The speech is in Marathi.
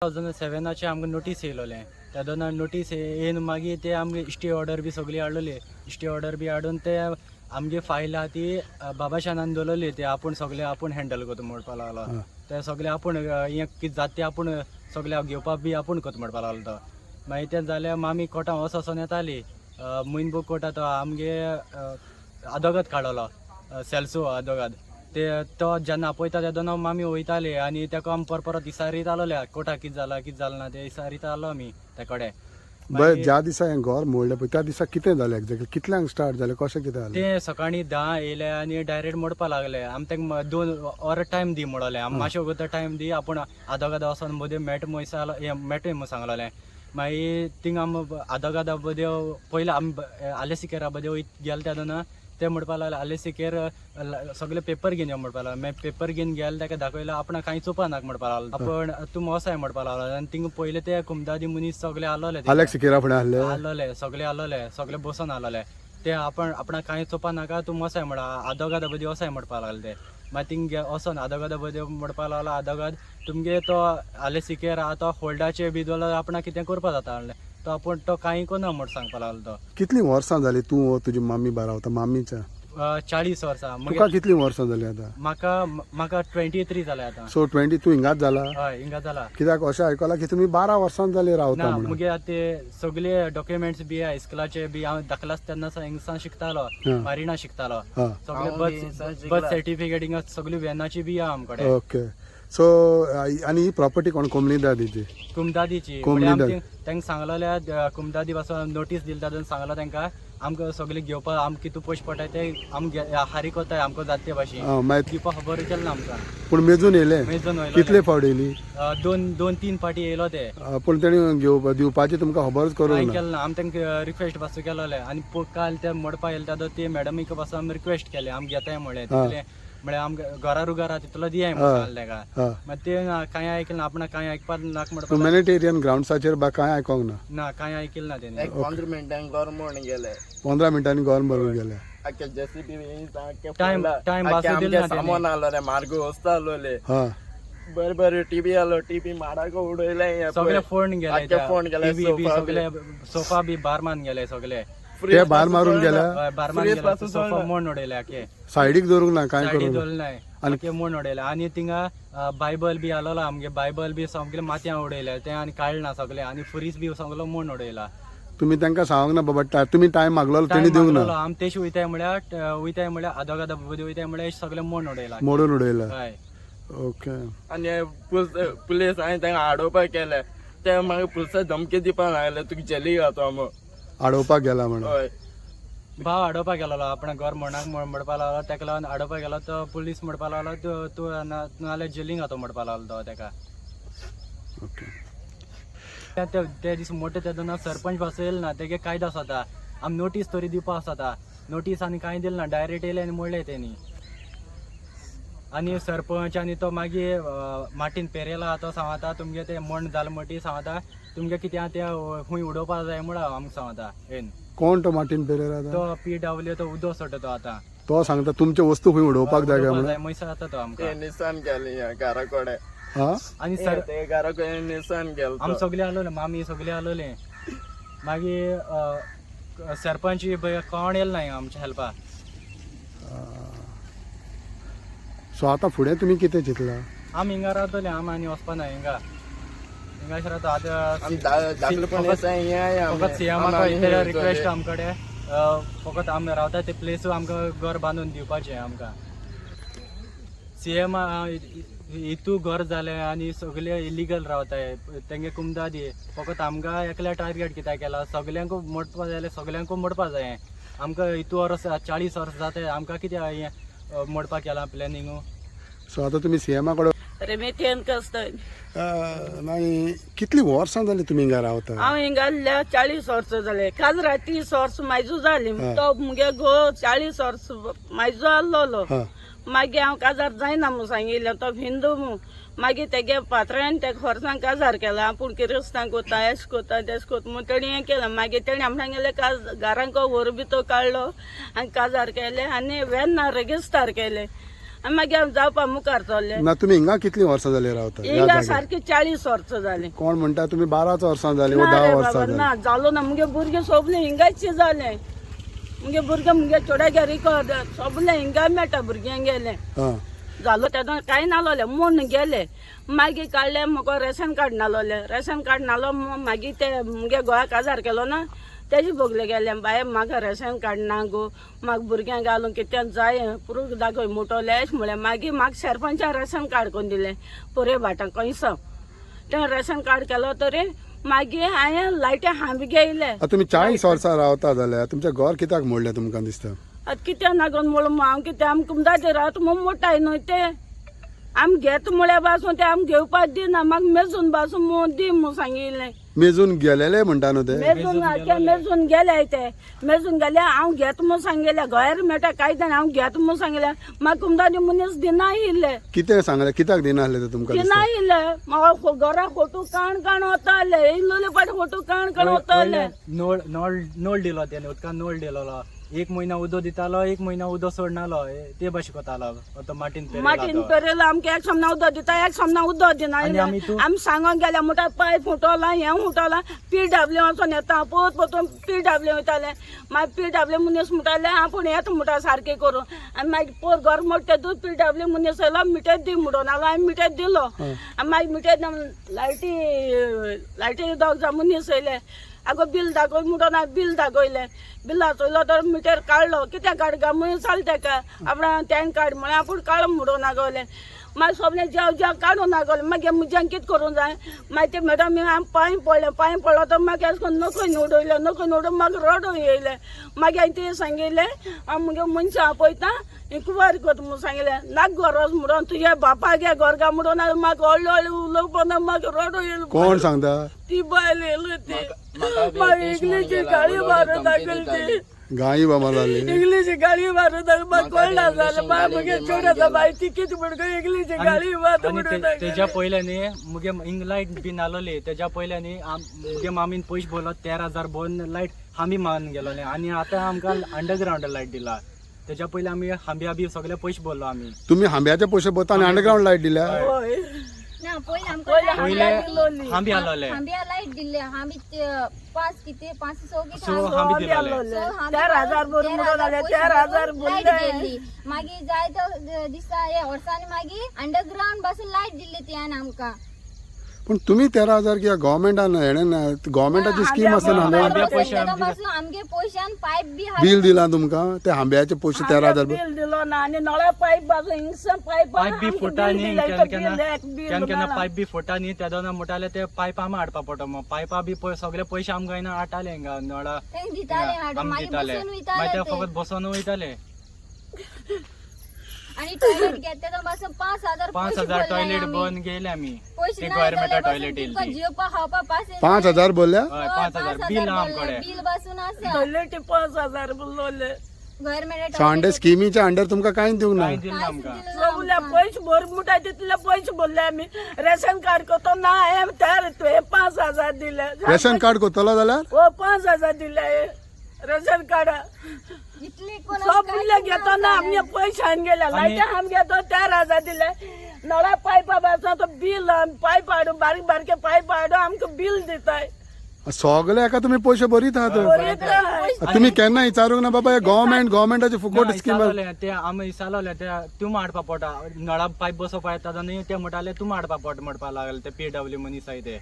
2007 आमकां नोटीस येयलोले त्या दोन नोटीस येवन मागीर ते आमगे स्टे ऑर्डर बी सगळी हाडलेली स्टे ऑर्डर बी हाडून ते आमगे फायल आहा ती बाबाशानान दवरलेली ते आपूण सगळे आपूण हँडल करता म्हणपाक लागलो ते सगळे आपूण हें कितें जाता ते आपूण सगळ्याक घेवपाक बी आपूण करता म्हणपाक लागलो तो मागीर तें जाल्यार आमी कोर्टां वचोन येताली मुइनबूक कोर्टा तो आमगे आदोगाद काडलो सेल्सो आदोगाद ते तो जेन्ना आपयता तेदोन आमी वयताले आनी तेका आमी परत इसारीत आलोले कोर्टा कितें जालां ना ते इसारीत आलो आमी ते कडेन बरें ज्या दिसा हें घर मोडलें पळय त्या दिसा कितें जालें एक्झॅक्टली कितल्यांक स्टार्ट जालें कशें कितें जालें ते सकाळीं 10 येयले आनी डायरेक्ट मोडपा लागले आमी तांकां 2 वर टायम दी म्हणले आमी मातशें वगत टायम दी आपूण आदोगाद वचोन मदें मेट मेटय म्हणून सांगलोलें मागीर थिंग आमी आदोगादा बदें पयलीं आमी आलेसिकेरा बदें गेले तेदोन ते म्हणपाक लागले आलेसिकेर सगळे पेपर घेवन यो म्हणपाक लागले मागीर पेपर घेवन गेले ताका दाखयलो आपणाक कांय चोपा नाका म्हणपाक लागलो आपण तूं वसाय म्हणपाक लागलो आनी थिंग पयले ते कुमदादी मनीस सगळे आलोले आलेसिकेरा फुडें आलोले सगळे बसून आलोले ते आपणाक कांय चोपा नाका तूं वसाय म्हणा आदोगादा बदी वसाय म्हणपाक लागले ते मागीर थिंग वचोन आदोगादा बदी म्हणपाक लागलो आदोगाद तुमगे तो आलेसिकेर आहा तो होल्डाचे बी जाल्यार आपणाक कितें करपा जाता आहलें तो आपूण तो कांय करना म्हूण सांगपाक लागलो तो कितलीं वर्सां जालीं तूं तुजी मम्मी बारावता मामीच्या 40 वर्सां तुका कितलीं वर्सां जालीं आतां म्हाका 23 जाले आतां सो 20 तूं हिंगाच जाला हय हिंगा जाला कित्याक अशें आयकलां की तुमी 12 वर्सां जालीं रावता ना म्हणून मुगे ते सगळे डॉक्युमेंट्स बी इस्कुलाचे बी हांव धाकलास तेन्ना हिंगसान शिकतालो मारिना शिकतालो सगळे बर्थ सर्टिफिकेट हिंगा सगळी वेनाची बी आहा आमकडे ओके सो आनी ही प्रॉपर्टी कोण कोमलीदादीची कुमदादीची तांकां सांगलेल्या कुमदादी पासून नोटीस दिली तातूंत सांगलो तांकां आमकां सगळे घेवपाक आमकां कितू पयशे पडटाय ते आमी हारी कोताय आमकां जाते भाशेन दिवपाक खबर केलें ना आमकां पूण मेजून येयले मेजून वयलो कितले फावट येयली 2-3 फाटी येयलो ते पूण तेणी दिवपाची तुमकां खबरच करूंक ना केलें ना आमी तांकां रिक्वेस्ट पासून केलोले आनी काल ते मोडपा येयले तेदो ते मॅडमीक पासून आमी रिक्वेस्ट केले आमी घेताय म्हणलें तितलें म्हळ्यार आमकां घरा तितलो दियाय म्हणून ताका मागीर ते कांय आयकलें ना आपणाक कांय आयकपाक नाका म्हणपाक ह्युमॅनिटेरियन ग्राउंड्साचेर कांय आयकोंक ना कांय आयकलें ना तेणी 15 मिनटांनी गोरमोण गेले 15 मिनटांनी गोवन भरून गेले टाइम सामान आलो रे मार्ग वस्ता आलोले बरे टीव्ही आलो टीव्ही माडाको उडयले सगळे फोन गेले फोन गेले सगळे सोफा बी बारमान गेले सगळे ते भार मारून गेल्या बारमान गेले सोफा मोड उडयले आखे सायडीक दवरूंक ना कांय सायडीक करूंक दवरले नाय आनी मोड उडयले आनी थिंगा बायबल बी आलोलो आमगे बायबल बी सगळे मातयां उडयले ते आनी काडना सगळे आनी फ्रीज बी सगळो मोड उडयला तुमी तांकां सांगूंक ना बाबा तुमी टायम मागलो तेणी दिवंक ना आमी तेश वयताय म्हळ्यार आदोगादा वयताय म्हळ्यार सगळे मोड उडयला मोडून उडयला हय ओके आनी पुलीस हांवें तांकां आडोवपाक केले ते मागीर पुलिसा धमकी दिवपाक लागले तुका जेली घालता मग आडोवपाक गेला म्हणून हय भाव आडोवपाक गेलो आपणा घर म्हणपाक लागलो तेका लागून आडोवपाक गेलो तो पुलीस म्हणपाक लागलो तूं नाल्यार जेलींक घातो म्हणपाक लागलो तो तेका ओके ते दीस मोठे तेदोन सरपंच पासून येयले ना तेगे कायदो आसता आमी नोटीस तरी दिवपा आसता नोटीस आनी कांय दिलें ना डायरेक्ट येयले आनी मोडले तेणी आनी सरपंच आनी तो मागीर मार्टीन पेरेला तो सांगता तुमगे ते मोड जालें म्हणटी सांगता तुमगे कितें आहा ते खूंय उडोवपा जाय म्हणून आमकां सांगता येन कोण तो मार्टीन पेरेरा तो PW तो उदो सोडटा तो आतां तो सांगता तुमचे वस्तू खंय उडोवपाक जाय काय म्हणून मैसा जाता तो आमकां निसान गेली घरा कोडे आनी ते घरा कोडे निसान गेल आमी सगळे आलोले मामी सगळे आलोले मागीर सरपंच कोण येयलो ना आमच्या हेल्पाक सो आतां फुडें तुमी कितें चिंतला आमी हिंगा रावतले आमी आनी वचपा ना हिंगा रावता फकत सीएमाक रिक्वेस्ट आमकडे फकत आमी रावता ते प्लेस आमकां घर बांदून दिवपाचें आमकां सीएम हितू घर जालें आनी सगळे इलिगल रावताय तेंगे कुमदादी फकत आमकां एकल्या टार्गेट कित्याक केला सगल्यांक मोडपा जाय सगल्यांक मोडपा जाय आमकां हितू वर्स 40 वर्स जाताय आमकां कित्याक मोडपाक केला प्लॅनिंग सो आतां तुमी सीएमा कडेन रेमेथेन कसतय मागीर कितलीं वर्सां जालीं तुमी हिंगा रावता हांव हिंगाल्ल्या 40 वर्सां जाले काजरा 30 वर्सां म्हाजो जाली तो मुगे घो 40 वर्सां म्हाजो आसलोलो मागीर हांव काजार जायना म्हूण सांगिल्लें तो हिंदू म्हूण मागीर तेगे पात्रायन ते वर्सांक काजार केला आपूण किरिस्तांव कोता एश कोता तेश कोता म्हूण तेणी हें केलें मागीर तेणी आमकां गेले घरांक व्हर बी तो काडलो आनी काजार केले आनी वेन्ना रेगिस्तार केले आनी मागीर जावपा मुखार चल्ले ना तुम्ही हिंगा कितली वर्सां जाली रावता ह्या हिंगा जाग्यार? सारखी 40 वर्सां जाली कोण म्हणटा तुम्ही 12 वर्सां जाली वा ना 10 रे वर्सां बाबा जाली? ना जालो ना मुगे भुरगे सोगले हिंगाच जाले मुगे भुरगे मुगे चोड्या रिकॉर्ड सोगले हिंगा मेळटा भुरग्यांक गेले हा जालो तेदोन कांय नालोले म्हूण गेले मागीर काडले म्हाका रेशन कार्ड नालोले रेशन कार्ड नालो मागीर ते मुगे गोंयाक आजार केलो ना तेजे बोगले गेले बाय म्हाका रेशन कार्ड ना गो म्हाका भुरग्यांक घालूंक कितें जाय पुरूक दाखय मोटोले अशें म्हळें मागीर म्हाका सरपंचान रेशन कार्ड करून दिलें पुरे भाटां खंयसर तें रेशन कार्ड केलो तरी मागीर हांवें लायटी हांबी गेयले आता तुम्ही 40 वर्सां रावता जाल्यार तुमचें घर कित्याक मोडलें तुमकां दिसता? आतां कितें नागोन म्हणून हांव कितें आमकां कुमदाचेर रावता म्हूण मोठाय न्हय ते आमी घेता म्हळ्यार पासून ते आमी घेवपाक दिना म्हाका मेजून पासून म्हूण दी म्हूण सांगिल्लें मेजून गेलेले म्हणटा न्हू ते? मेजून गेले ते मेजून गेले हांव घेता म्हूण सांगिल्लें गोंयार मेळटा कांयच ना हांव घेता म्हूण सांगिल्लें म्हाका कुमदाचे मनीस दिना आयिल्ले कितें सांगलें कित्याक दिनासले ते तुमकां दिना दिसता? आयिल्ले म्हाका घरा फोटो काण वताले इल्लोले पाट फोटो काण वताले नळ दिलो त्याने उदकान नळ दिलो 1 महिना उदो दितालो 1 महिना उदो सोडनालो ते भाशेन कोतालो तो माटीन पेरयलो आमकां एक समना उदो दिता एक समना उदो दिना आमी सांगोन गेले म्हणटा पायप फुटोला हें फुटोला PW वचोन येता पोत पोतून PW वयताले मागीर PW मनीस म्हणटाले आपूण येता म्हणटा सारकें करून आनी मागीर पोर गव्हर्मेंट ते दूद PW मनीस येयलो मिटर दी म्हणून हांवें मिटर दिलो आनी मागीर मिटर लायटी दोग मनीस येयले आगो बिल दाखय म्हणून बिल दाखयलें बिला चोयलो तर मिटर काडलो कित्याक काड गा म्हणून चल तेका आपणा टॅन कार्ड म्हळ्यार आपूण काड म्हणून नागवलें मागीर सोगलें जेव काडून नागवलें मागीर म्हज्यान कितें करूं जाय मागीर ते मॅडम हांव पांय पडलो तर मागीर अशें करून नखय निवडून म्हाका रडो येयलें मागीर हांवें ते सांगिल्लें हांव मुगे मनशां आपयता इन्क्वायरी करता म्हणून सांगिल्लें नाक गरज म्हणून तुज्या बापाक घे गोरगा म्हणून म्हाका व्हडले उलोवपाना म्हाका रडो येयलो कोण सांगता? ती बायल येयली ती मागीर इंग्लीशी गाळी मारून दाखयली गायी बाबा जाली इंग्लीशी गाळी मारून म्हाका कळना जालें मागे चोड्याचा बाय ती कितें म्हणून इंग्लीशी गाळी मार म्हणून तेज्या पयल्यानी मुगे हिंग लायट बीन आलोली तेज्या पयल्यानी मुगे मामीन पयशे बोलो 13,000 बोन लायट हांबी मारून गेलोले आनी आतां आमकां अंडरग्रावंड लायट दिला तेज्या पयलीं आमी हांबी सगळे पयशे बोल्लो आमी तुम्ही हांब्याचे पयशे भरता आनी अंडरग्रावंड लायट दिल्या? होय ना पहिले पयले हांबी आलोले आंब्या लाईट दिले आम्ही 5 किती 500 की सो हांबी दिलोले 13,000 भरून म्हणून जाले 13,000 बोलले मागीर जाय तो दिसा हे वर्सांनी मागीर अंडरग्राउंड बसून लाईट दिली त्यान आमका पण तुम्ही 13,000 किंवा गव्हर्मेंटान गव्हर्मेंटाची स्कीम आसा ना आंब्या पयशे आमगे पयशान पाईप बी बिल दिला तुमकां ते हांब्याचे पयशे 13,000 बिल दिलो ना आनी नळ्या पाईप बाजू हिंगसन पाईप बी फुटा न्ही केन्ना पायप बी फुटा न्ही त्या दोना म्हणटाले ते पायप आमी हाडपा पडटा मग पायपा बी सगळे पयशे आमकां येना हाडटाले हिंगा नळा दिताले हाडून आमी मागीर दिताले बसून मागीर ते वयताले फकत बसोन वयताले आणि टॉयलेट घेते तर बस 5,000 5,000 टॉयलेट बंद गेले आमी पैसे ते गव्हर्मेंटा टॉयलेट येयली जेवपा खावपा पास 5,000 बोलल्या? 5,000 बिल आमकडे बिल बसून आसा टॉयलेट 5,000 बोलले गव्हर्मेंट सांडे स्किमीच्या अंडर तुमकां कांय दिवंक ना? कांय दिलं आमकां सगळ्या पयशे भर मुठाय तितले पयशे बोलले आमी रेशन कार्ड करतो ना हांवें तर तुवें 5,000 दिले रेशन कार्ड करतलो जाल्यार हो 5,000 दिले रेशन कार्ड इतली कोण सगळे घेतो ना आमगे पयशे हाडून गेले लायटी आमी घेतो 13,000 दिले नळा पायपा बासा तो बिल पायप हाडून बारीक बारके पायप हाडून आमकां बिल दिताय सगळे एका तुम्ही पयशे भरीत आहात तुम्ही केन्ना विचारूंक ना बाबा गव्हर्मेंटाची फुकट स्कीम ते आमी विचारले ते तूं हाडपा पडटा नळा पायप बसोवपा येता न्ही ते म्हणटाले तूं हाडपा पडटा म्हणपा लागले ते PW मनीस आहाय ते